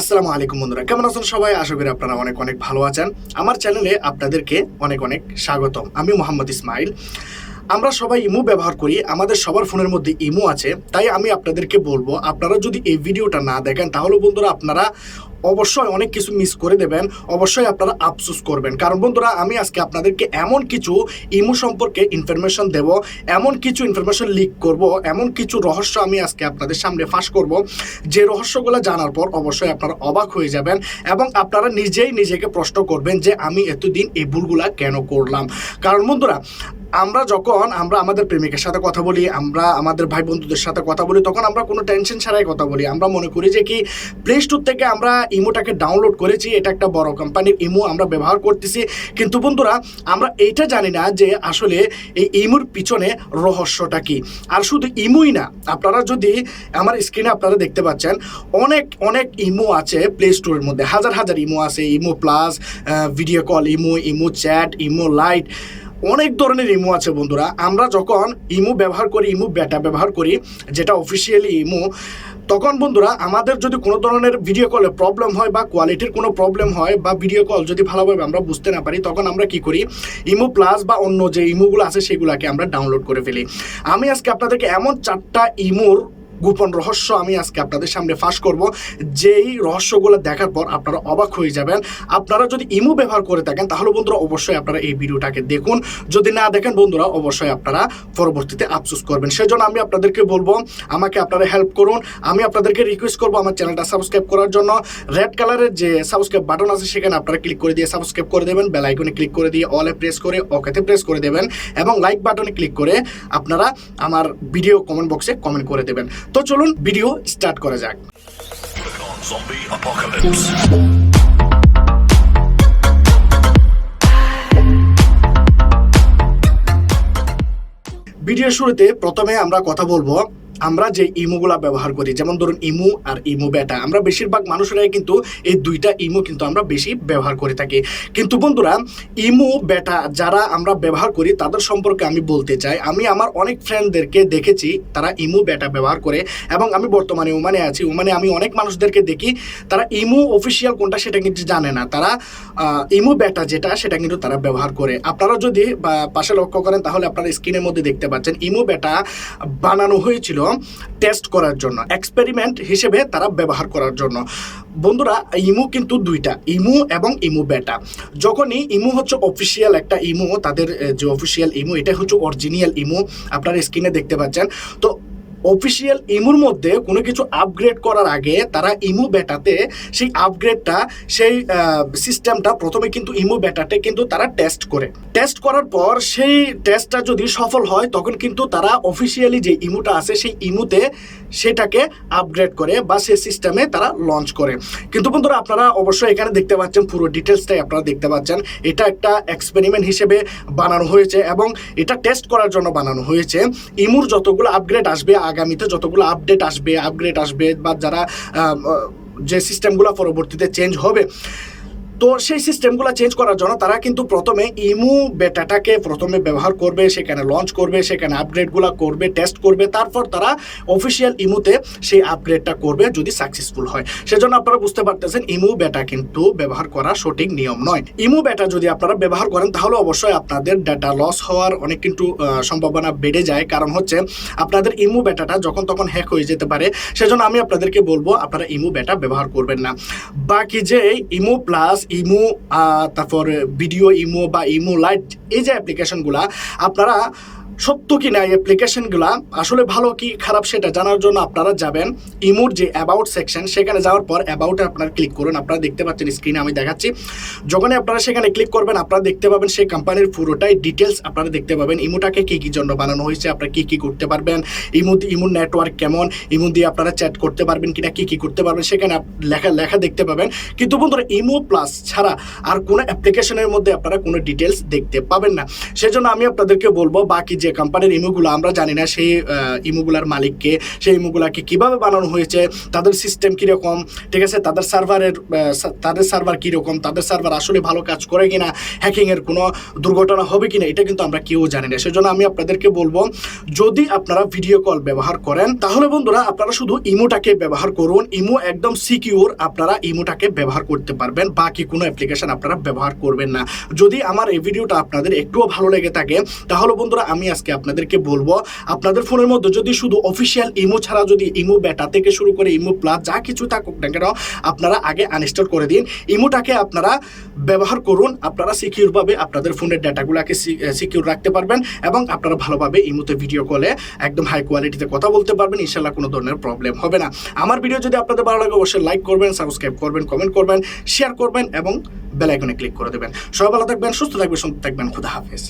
আসসালামু আলাইকুম বন্ধুরা, কেমন আছেন সবাই? আশা করি আপনারা অনেক অনেক ভালো আছেন। আমার চ্যানেলে আপনাদেরকে অনেক অনেক স্বাগতম। আমি মোহাম্মদ ইসমাইল। আমরা সবাই ইমো ব্যবহার করি, আমাদের সবার ফোনের মধ্যে ইমো আছে। তাই আমি আপনাদেরকে বলবো, আপনারা যদি এই ভিডিওটা না দেখেন তাহলে বন্ধুরা আপনারা অবশ্যই অনেক কিছু মিস করে দেবেন, অবশ্যই আপনারা আফসোস করবেন। কারণ বন্ধুরা আমি আজকে আপনাদেরকে এমন কিছু ইমো সম্পর্কে ইনফরমেশন দেব, এমন কিছু ইনফরমেশন লিক করব, এমন কিছু রহস্য আমি আজকে আপনাদের সামনে ফাঁস করব, যে রহস্যগুলো জানার পর অবশ্যই আপনারা অবাক হয়ে যাবেন এবং আপনারা নিজেই নিজেকে প্রশ্ন করবেন যে আমি এতদিন এই ভুলগুলা কেন করলাম। কারণ বন্ধুরা আমরা আমাদের প্রেমিকের সাথে কথা বলি, আমরা আমাদের ভাই বন্ধুদের সাথে কথা বলি, তখন আমরা কোনো টেনশন ছাড়াই কথা বলি। আমরা মনে করি যে কি প্লে স্টোর থেকে আমরা ইমোটাকে ডাউনলোড করেছি, এটা একটা বড় কোম্পানির ইমো, আমরা ব্যবহার করতেছি। কিন্তু বন্ধুরা আমরা এইটা জানি না যে আসলে এই ইমোর পিছনে রহস্যটা কি। আর শুধু ইমোই না, আপনারা যদি আমার স্ক্রিনে আপনারা দেখতে পাচ্ছেন অনেক অনেক ইমো আছে প্লে স্টোরের মধ্যে, হাজার হাজার ইমো আছে। Imo plus, video call imo, imo chat, imo light, অনেক ধরনের ইমো আছে বন্ধুরা। আমরা যখন ইমো ব্যবহার করি, ইমো বেটা ব্যবহার করি যেটা অফিসিয়ালি ইমো, তখন বন্ধুরা আমাদের যদি কোনো ধরনের ভিডিও কলে প্রবলেম হয় বা কোয়ালিটির কোনো প্রবলেম হয় বা ভিডিও কল যদি ভালোভাবে আমরা বুঝতে না পারি, তখন আমরা কি করি, ইমো প্লাস বা অন্য যে ইমোগুলো আছে সেগুলোকে আমরা ডাউনলোড করে ফেলি। আমি আজকে আপনাদেরকে এমন 4টা ইমোর গোপন রহস্য আমি আজকে আপনাদের সামনে ফাঁস করব, যেই রহস্যগুলো দেখার পর আপনারা অবাক হয়ে যাবেন। আপনারা যদি ইমো ব্যবহার করে থাকেন তাহলে বন্ধুরা অবশ্যই আপনারা এই ভিডিওটাকে দেখুন, যদি না দেখেন বন্ধুরা অবশ্যই আপনারা পরবর্তীতে আফসোস করবেন। সেজন্য আমি আপনাদেরকে বলবো আমাকে আপনারা হেল্প করুন। আমি আপনাদেরকে রিকোয়েস্ট করবো আমার চ্যানেলটা সাবস্ক্রাইব করার জন্য। রেড কালারের যে সাবস্ক্রাইব বাটন আছে সেখানে আপনারা ক্লিক করে দিয়ে সাবস্ক্রাইব করে দেবেন, বেল আইকনে ক্লিক করে দিয়ে অলে প্রেস করে ওকেতে প্রেস করে দেবেন এবং লাইক বাটনে ক্লিক করে আপনারা আমার ভিডিও কমেন্ট বক্সে কমেন্ট করে দেবেন। তো চলুন ভিডিও স্টার্ট করা যাক। ভিডিওর শুরুতে প্রথমে আমরা কথা বলবো আমরা যে ইমোগুলা ব্যবহার করি, যেমন ধরুন ইমো আর ইমো বেটা। আমরা বেশিরভাগ মানুষরাই কিন্তু এই দুইটা ইমো কিন্তু আমরা বেশি ব্যবহার করে থাকি। কিন্তু বন্ধুরা ইমো বেটা যারা আমরা ব্যবহার করি তাদের সম্পর্কে আমি বলতে চাই, আমি আমার অনেক ফ্রেন্ডদেরকে দেখেছি তারা ইমো বেটা ব্যবহার করে, এবং আমি বর্তমানে ওমানে আছি। ওমানে আমি অনেক মানুষদেরকে দেখি তারা ইমো অফিসিয়াল কোনটা সেটা কিন্তু জানে না, তারা ইমো বেটা যেটা সেটা কিন্তু তারা ব্যবহার করে। আপনারা যদি পাশে লক্ষ্য করেন তাহলে আপনারা স্ক্রিনের মধ্যে দেখতে পাচ্ছেন ইমো বেটা বানানো হয়েছিল টেস্ট করার জন্য, এক্সপেরিমেন্ট হিসেবে তারা ব্যবহার করার জন্য। বন্ধুরা ইমো কিন্তু দুইটা, ইমো এবং ইমো বেটা। যখনই ইমো হচ্ছে অফিসিয়াল একটা ইমো, তাদের যে অফিসিয়াল ইমো এটা হচ্ছে অরিজিনাল ইমো, আপনারা স্ক্রিনে দেখতে পাচ্ছেন। তো অফিসিয়াল ইমোর মধ্যে কোনো কিছু আপগ্রেড করার আগে তারা ইমো বেটাতে সেই আপগ্রেডটা, সেই সিস্টেমটা প্রথমে কিন্তু ইমো বেটাতে কিন্তু তারা টেস্ট করার পর সেই টেস্টটা যদি সফল হয় তখন কিন্তু তারা অফিসিয়ালি যে ইমোটা আছে সেই ইমোতে সেটাকে আপগ্রেড করে বা সেই সিস্টেমে তারা লঞ্চ করে। কিন্তু বন্ধুরা আপনারা অবশ্যই এখানে দেখতে পাচ্ছেন পুরো ডিটেলসটাই আপনারা দেখতে পাচ্ছেন। এটা একটা এক্সপেরিমেন্ট হিসেবে বানানো হয়েছে এবং এটা টেস্ট করার জন্য বানানো হয়েছে। ইমোর যতগুলো আপগ্রেড আসবে, আগামীতে যতগুলো আপগ্রেড আসবে বা যারা যে সিস্টেমগুলো পরবর্তীতে চেঞ্জ হবে, তো সেই সিস্টেমগুলো চেঞ্জ করার জন্য তারা কিন্তু প্রথমে ইমো বেটাটাকে প্রথমে ব্যবহার করবে, সেখানে লঞ্চ করবে, সেখানে আপগ্রেডগুলো করবে, টেস্ট করবে, তারপর তারা অফিসিয়াল ইমোতে সেই আপগ্রেডটা করবে যদি সাকসেসফুল হয়। সেজন্য আপনারা বুঝতে পারতেছেন ইমো বেটা কিন্তু ব্যবহার করা সঠিক নিয়ম নয়। ইমো বেটা যদি আপনারা ব্যবহার করেন তাহলে অবশ্যই আপনাদের ডাটা লস হওয়ার অনেক কিন্তু সম্ভাবনা বেড়ে যায়। কারণ হচ্ছে আপনাদের ইমো বেটাটা যখন তখন হ্যাক হয়ে যেতে পারে। সেজন্য আমি আপনাদেরকে বলবো আপনারা ইমো বেটা ব্যবহার করবেন না। বাকি যে ইমো প্লাস, ইমো, তারপর ভিডিও ইমো বা ইমো লাইট, এই যে অ্যাপ্লিকেশনগুলা আপনারা সত্য কি না এই অ্যাপ্লিকেশনগুলো আসলে ভালো কি খারাপ সেটা জানার জন্য আপনারা যাবেন ইমোর যে অ্যাবাউট সেকশন, সেখানে যাওয়ার পর অ্যাবাউটে আপনারা ক্লিক করুন। আপনারা দেখতে পাচ্ছেন স্ক্রিনে আমি দেখাচ্ছি। যখনই আপনারা সেখানে ক্লিক করবেন আপনারা দেখতে পাবেন সেই কোম্পানির পুরোটাই ডিটেলস আপনারা দেখতে পাবেন। ইমোটাকে কী জন্য বানানো হয়েছে, আপনারা কী করতে পারবেন, ইমোর নেটওয়ার্ক কেমন, ইমো দিয়ে আপনারা চ্যাট করতে পারবেন কিনা, কী করতে পারবেন সেখানে লেখা দেখতে পাবেন। কিন্তু বন্ধুরা ইমো প্লাস ছাড়া আর কোনো অ্যাপ্লিকেশনের মধ্যে আপনারা কোনো ডিটেলস দেখতে পাবেন না। সেজন্য আমি আপনাদেরকে বলবো বাকি যে কোম্পানির ইমোগুলো আমরা জানি না সেই ইমোগুলার মালিককে, সেই ইমোগুলাকে কীভাবে বানানো হয়েছে, তাদের সিস্টেম কীরকম, ঠিক আছে, তাদের সার্ভার কীরকম, তাদের সার্ভার আসলে ভালো কাজ করে কিনা, হ্যাকিংয়ের কোনো দুর্ঘটনা হবে কিনা, এটা কিন্তু আমরা কেউ জানি না। সেজন্য আমি আপনাদেরকে বলবো, যদি আপনারা ভিডিও কল ব্যবহার করেন তাহলে বন্ধুরা আপনারা শুধু ইমোটাকে ব্যবহার করুন। ইমো একদম সিকিউর, আপনারা ইমোটাকে ব্যবহার করতে পারবেন, বাকি কোনো অ্যাপ্লিকেশন আপনারা ব্যবহার করবেন না। যদি আমার এই ভিডিওটা আপনাদের একটুও ভালো লেগে থাকে তাহলে বন্ধুরা আমি আজকে আপনাদেরকে বলবো, আপনাদের ফোনের মধ্যে যদি শুধু অফিসিয়াল ইমো ছাড়া যদি ইমো বেটা থেকে শুরু করে ইমো প্লাস যা কিছু থাকুক না কেন আপনারা আগে আনইনস্টল করে দিন। ইমোটাকে আপনারা ব্যবহার করুন, আপনারা সিকিউরভাবে আপনাদের ফোনের ডাটাগুলোকে সিকিউর রাখতে পারবেন এবং আপনারা ভালোভাবে ইমোতে ভিডিও কলে একদম হাই কোয়ালিটিতে কথা বলতে পারবেন। ইনশাআল্লাহ কোনো ধরনের প্রবলেম হবে না। আমার ভিডিও যদি আপনাদের ভালো লাগে অবশ্যই লাইক করবেন, সাবস্ক্রাইব করবেন, কমেন্ট করবেন, শেয়ার করবেন এবং বেল আইকনে ক্লিক করে দেবেন। সবাই ভালো থাকবেন, সুস্থ থাকবেন, সুন্দর থাকবেন। খুদা হাফেজ।